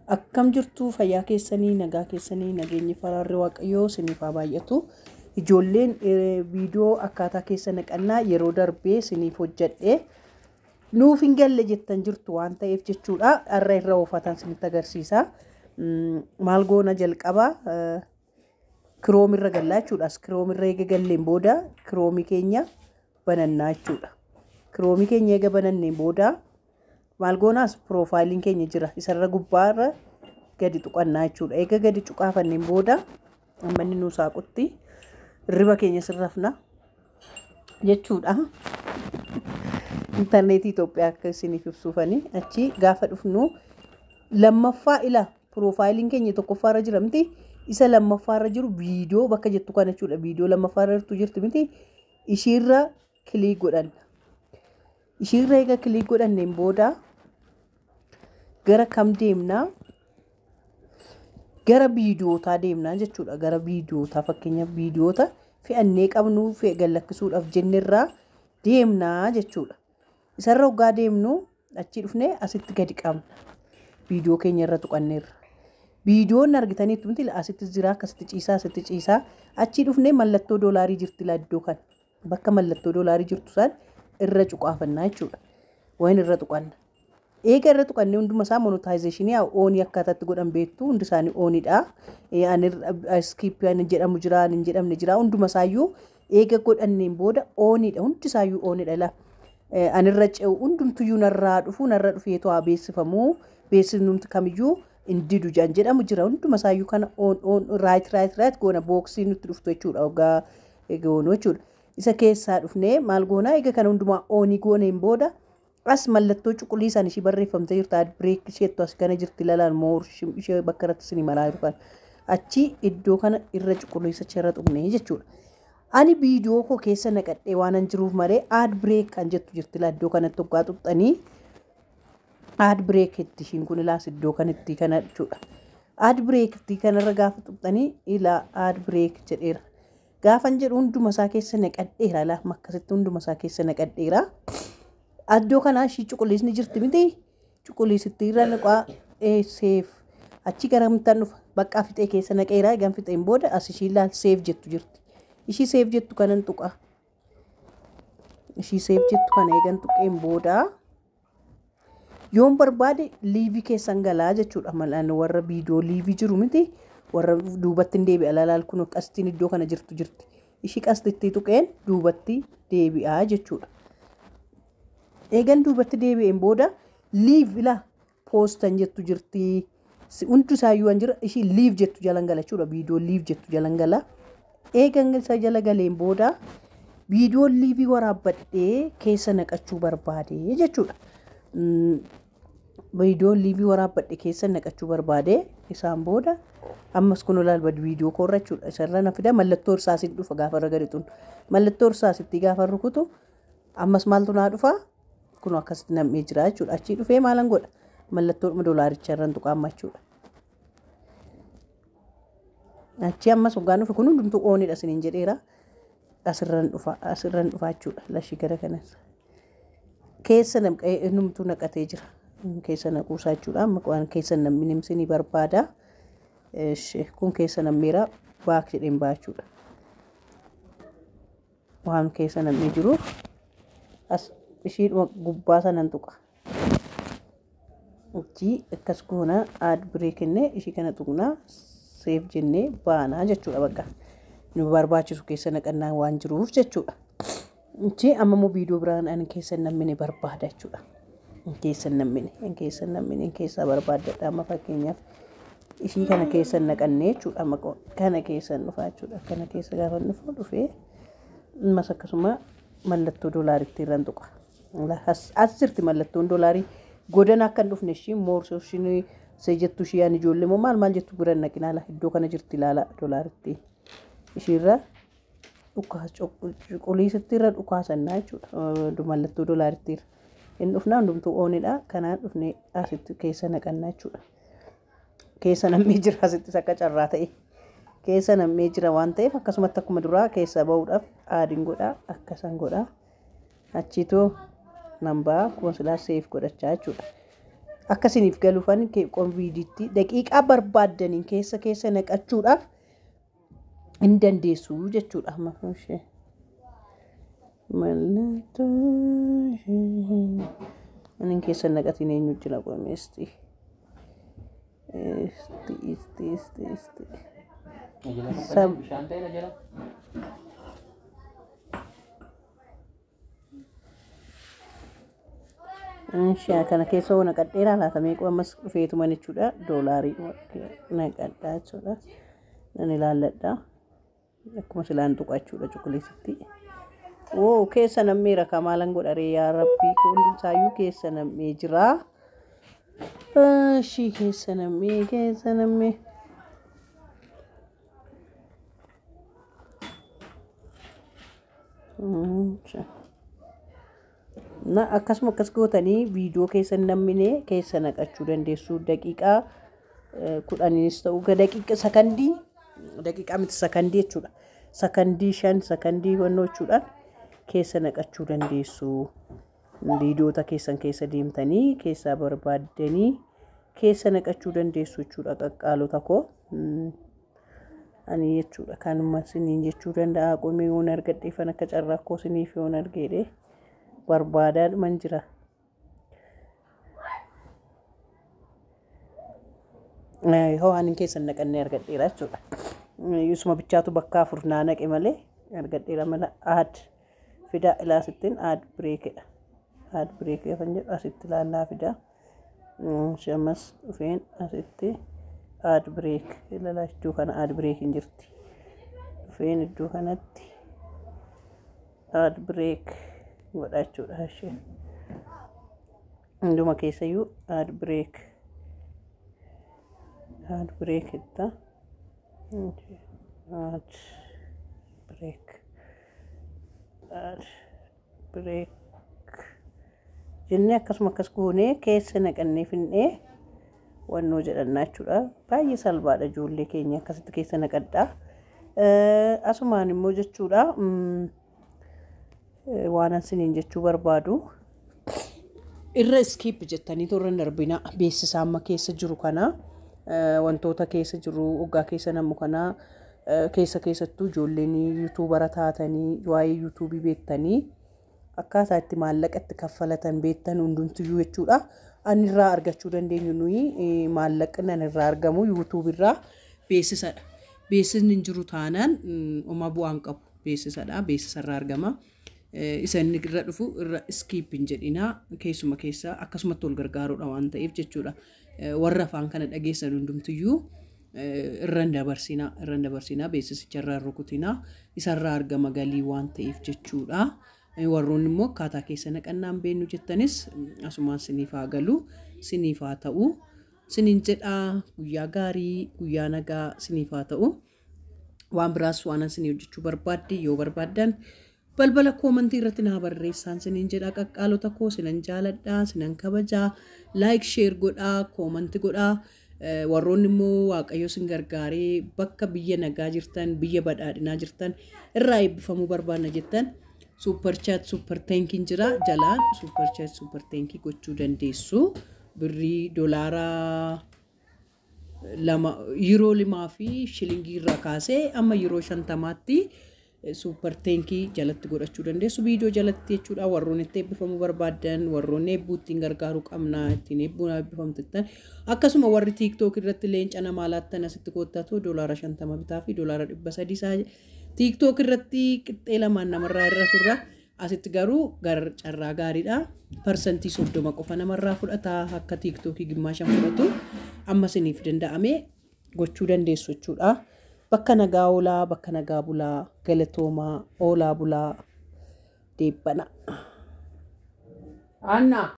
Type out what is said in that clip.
Akkam jirtu fayyaa keessanii nagaa keessanii nageenyi faraarri waaqayyoo siniif haa baay'atu. Ijoolleen viidiyoo akkaataa keessa naqannaa yeroo darbee siniif hojjedhe nuuf hin galle jettan jirtu waan ta'eef jechuudha. Har'a irra oofatan sinitti agarsiisa. Maal goona jalqaba kiroom irra gallaa jechuudha. Kiroom irra eega galleen booda kiroomii keenya banannaa jechuudha. Kiroomii keenya eega bananneen booda maal goonaas piroofaayiliin keenya jira isarra gubbaarra gadi tuqannaa jechuudha. Eega gadi tuqaafanneen booda amma inni nu saaqutti riba keenya sirrafna jechuudha. Intarneetii Itoophiyaa akka isiniif ibsuufanii achi gaafa dhufnu lammaffaa ila piroofaayiliin keenya tokkoffaarra jira miti isa lammaffaarra jiru viidiyoo bakka jettu kana jechuudha. Viidiyoo lammaffaarra jirtu miti ishiirra kiliik godhanna. Ishiirra eega kiliik godhanneen booda gara kam deemnaa? Gara viidiyootaa deemnaa jechuudha. Gara viidiyootaa fakkeenyaaf viidiyoota fe'annee qabnu gallakkisuudhaaf jennerraa deemnaa jechuudha. Isarra hoggaa deemnu achi dhufnee asitti gadi qabna. Viidiyoo keenya irra tuqanneerra. Viidiyoon argitaniitu miti asitti jira akkasitti ciisaa achi dhufnee mallattoo doolaarii jirti iddoo kana. Bakka mallattoo doolaarii jirtu san irra cuqaafannaa jechuudha. Waan irra tuqanna. Eega irra tuqannee hunduma isaa monetization oonii akkaataatti godhan beektu hundi isaanii ooniidha. Ani skipping jedhamu jira hin jedhamne jira hunduma isaayyuu eega godhanneen booda ooniidha hundi isaayyuu ooniidha. Ani irra ce'u hundumtuyyuu narraa dhufu narra dhufeetu haa beeksifamu beeksifnumti kamiyyuu indidu jedhamu jira hunduma isaayyuu kana on right goona booksii nutti dhuftu jechuudha. Hoggaa goonu jechuudha. Isa keessaa dhufnee maal goonaa eega kana hundumaa oonii gooneen booda as mallattoo cuquliisaan ishii barreeffamtee jirtu ad bireek isheettu as kana jirti lalaan moor ishee bakka irratti isin malaa jiru kana achi iddoo kana irra cuquliisa irra tuqnee jechuudha. Ani viidiyoo koo keessa naqadhee waan an jiruuf maree ad bireek kan jettu jirti iddoo kanatti hoggaa tuqxanii ad bireek itti ishiin kun ilaas iddoo kanatti kana jechuudha. Ad bireek itti kanarra gaafa tuqxanii ilaa ad bireek jedheera. Gaafan jedhu hunduma isaa keessa naqadheera laa makkasitti hunduma isaa keessa naqadheera. Iddoo kanaa ishii cuquliisni jirti miti cuquliisitti irra naqaa seef achi gara mitaan dhufa bakka fixee keessa naqeera eegan fixeen booda as ishii laal seef jettu jirti. Ishii seef jettu kanan tuqa. Ishii seef jettu kana eegan tuqeen booda yoon barbaade liivii keessan galaa jechuudha. Malaan warra viidiyoo liivii jiru miti warra duubatti hin deebi'a laal kun qastiin iddoo kana jirti. Ishii qastitti tuqeen duubatti deebi'aa jechuudha. Eegan duubatti deebi'een booda liiv ila poostan jettu jirti. Hundi isaayyuu an jira ishii liiv jettu jalan gala jechuudha. Viidiyoo liiv jettu jalan gala. Eegan isa jala galeen booda viidiyoo liivii waraabbadhee keessa naqachuu barbaade jechuudha. Viidiyoo liivii waraabbadhee keessa naqachuu barbaade isaan booda ammas kun ilaalbad viidiyoo koorra jechuudha. Isarra na fida mallattoo irsaasitti dhufa gaafa irra gadi xun mallattoo irsaasitti gaafa rukutu ammas maaltu naa dhufa kun akkasitti nam'ee jira jechuudha. Achii dhufee maalan godha mallattoo doolaaricha irraan tuqaamma jechuudha. Achii ammas hoggaan dhufe kun hundumtuu ooniidha isiniin jedheera. Asirraan dhufa jechuudha. Lashii gara kanas keessa namqee numtuu naqatee jira. Keessa naquusaa jechuudha. Amma waan keessa namni nimsinii barbaada. Kun keessa nammeera baak jedheen baachuudha. Waan keessa namni jiru as ishii gubbaa sanan tuqa. Achii akkas goona ad bireek jennee ishii kana tuqnaa seef jennee baanaa jechuudha bakka. Nu barbaachisu keessa naqannaa waan jiruuf jechuudha. Achii amma immoo viidiyoo biraan ani keessa namni barbaada jechuudha. Keessa namni keessa barbaadadha amma fakkeenyaaf. Ishii kana keessa naqannee jechuudha. Amma kana keessa dhufaa jechuudha. Kana keessa gaafa dhufu dhufee ammas akkasuma mallattoo doolaariitti irraan tuqa. As jirti mallattoon doolaarii godana akka hin dhufne ishii moorsoo ishii see jettu ishii ani ijoollee moo maal jettu bira naqinaa laala iddoo kana jirti ilaala doolaariitti. Ishiirra cuquliisitti irra dhukaasannaa jechuudha. Mallattoo doolaariitti irra. Inni dhufnaa hundumtuu ooniidha. Kanaan dhufnee asitti keessa naqannaa jechuudha. Keessa nam'ee jira asittis akka carraa ta'e keessa nam'ee jira waan ta'eef akkasumatti akkuma duraa keessa ba'uudhaaf aadiin godhaa akkasan godhaa achiitoo nambaa konsilaa seef godhachaa jechuudha. akkasiniif galuufan konviidiitti daqiiqaa barbaaddaniin keessa naqachuudhaaf hin dandeessu jechuudha amma ishee mallattoo anin keessa naqatiin eenyu jira qomeesti kana keessa waan naqadheeraa laatamee qomas dhufeetuma jechuudha doolaarii naqadhaa jechuudha nan ilaalladha akkuma silaan tuqachuudha cuquliisitti keessa nammee raka maalan godharee yaa rabbii hundumsaayyuu keessa nammee jira ishii keessa nammee na akkasuma akkas gootanii viidiyoo keessa nammine keessa naqachuu dandeessu daqiiqaa 10 ta'uu daqiiqa daqiiqaa miti sakandii jechuudha sakandii 5 sakandii wannochuudhaan keessa naqachuu dandeessu viidiyoota keessan keessa deemtanii keessa barbaaddanii keessa naqachuu dandeessu jechuudha qaqqaalota koo ani jechuudha kanuma siniin jechuu danda'a qomee yoon argadheefan akka carraakkoo siniif yoon argeedhe barbaadaan man jira waan keessa naqannee argadheera jechuudha yusuma bichaatu bakka afur naanaqe malee argadheera mala aad fida ilaasittiin aad bireekidha kan jedhu asitti ilaallaa fida shamas dhufeen asitti aad bireek ilaalaa iddoo kana aad bireek hin jirti dhufeen iddoo kanatti aad bireek godhachuudha ishee hunduma keessayyuu aad bireek itta break jennee akkasuma akkas goonee keessa naqannee finnee wannoo jedhannaa jechuudha baay'ee salphaadha ijoollee keenya akkasitti keessa naqadhaa asumaan immoo jechuudha waan asiniin jechuu barbaadu irra skip jettanii torran darbina beeksisa amma keessa jiru kana wantoota keessa jiru oggaa keessa namu kana keessattuu ijoolleen yuutuubara taatanii waa'ee yuutuubii beektanii akkaataa itti maallaqa itti kaffalatan beektan hundumtiyyuu jechuudha ani irraa argachuu dandeenyu nuyi maallaqni ani irraa argamu yuutuubirraa beeksisadha beeksisni jiru taanaan oma bu'aan qabu beeksisadha beeksisarraa argama isan irra dhufu irra skip hin jedhina keessuma keessa akkasumatti wal gargaaruudha waan ta'eef jechuudha warra afaan kana dhageessan hundumtiyyuu irran dabarsinaa beeksisicha irraa rukutinaa isarraa argama galii waan ta'eef jechuudha warroonni immoo akkaataa keessa naqannaan beennu jettanis asumaan siniifaa galu siniifaa ta'u siniin jedhaa guyyaa gaarii guyyaa nagaa siniifaa ta'u waan biraas waan sinii hojjechuu barbaaddi yoo barbaaddan balbala koomentii irratti naa barreessaan siniin jedhaa qaqqaalota koo sinan jaaladhaa sinan kabajaa laayik sheer godhaa koomentii godhaa warroonni immoo waaqayyo sin gargaaree bakka biyya nagaa jirtan biyya badhaadhinaa jirtan irraa eebbifamuu barbaadna jettan super chat super thanking jira jalaan super chat super thanking gochuu dandeessu birrii doolaara lama euro 5 fi shilingii irraa kaasee amma euro 50tti super thanking jalatti godhachuu dandeessu viidiyoo jalatti jechuudha warroonni itti eebbifamuu barbaadan warroonni eebbuuttiin gargaaruu qabna ittiin eebbifamtittan akkasuma warri TikTok irratti leenca namaa laattan asitti koottatu doolaara 50 bitaa fi doolaara 300 TikTok irratti qixxee lamaan namarraa irra turra asitti garuu carraa gaariidha persentii 30 qofa namarraa fudhata akka TikTok gimmaashan fudhatu amma siniif danda'ame gochuu dandeessu jechuudha bakka nagaa oolaa bakka nagaa bulaa galatoomaa oolaa bulaa deebbana Anna